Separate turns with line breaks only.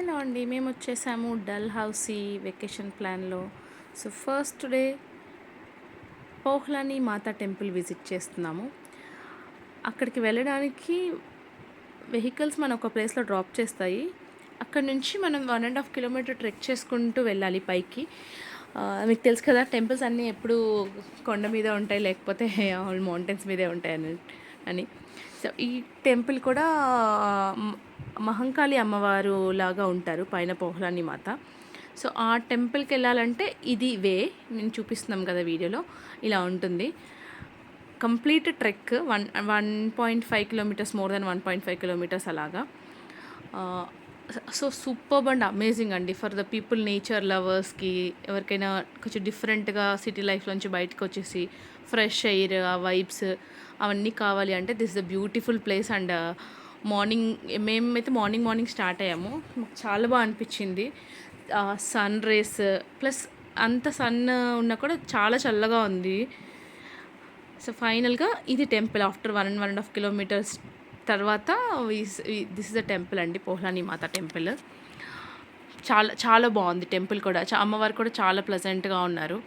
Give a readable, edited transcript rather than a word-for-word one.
Hello అండి. మేమొచ్చేసాము Dalhousie vacation ప్లాన్‌లో. So, first day పోహ్లాని మాతా temple visit చేస్తున్నాము. అక్కడికి వెళ్ళడానికి వెహికల్స్ మన ఒక ప్లేస్‌లో డ్రాప్ చేస్తాయి. అక్కడి నుంచి మనం 1 ½ కిలోమీటర్ ట్రెక్ చేసుకుంటూ వెళ్ళాలి పైకి. మీకు తెలుసు కదా టెంపుల్స్ అన్నీ ఎప్పుడూ కొండ మీద ఉంటాయి, లేకపోతే ఆల్ మౌంటైన్స్ మీదే ఉంటాయని. సో, ఈ టెంపుల్ కూడా మ్ మహంకాళి అమ్మవారు లాగా ఉంటారు పైన పోహ్లాని మాత. సో, ఆ టెంపుల్‌కెళ్ళాలంటే ఇది నేను చూపిస్తున్నాం కదా వీడియోలో, ఇలా ఉంటుంది. Complete trek 1.5 kilometres, more than 1.5 kilometres అలాగా. సో, సూపర్బ్ అండ్ అమేజింగ్ అండి. ఫర్ ద పీపుల్, నేచర్ లవర్స్‌కి, ఎవరికైనా కొంచెం డిఫరెంట్‌గా సిటీ లైఫ్‌లోంచి బయటకొచ్చేసి ఫ్రెష్ ఎయిర్, ఆ వైబ్స్ అవన్నీ కావాలి అంటే this is the beautiful place. And morning మేమైతే మార్నింగ్ స్టార్ట్ అయ్యాము. మాకు చాలా అనిపిచ్చింది. సన్ రేస్ ప్లస్ అంత సన్ ఉన్నా కూడా చాలా చల్లగా ఉంది. సో, ఫైనల్‌గా ఇది టెంపుల్ ఆఫ్టర్ 1 ½ కిలోమీటర్స్ తర్వాత దిస్ ఇస్ ద టెంపుల్ అండి, పోహ్లాని మాత టెంపుల్. చాలా చాలా బావుంది టెంపుల్ కూడా. అమ్మవారు కూడా చాలా ప్లెజెంట్‌గా ఉన్నారు.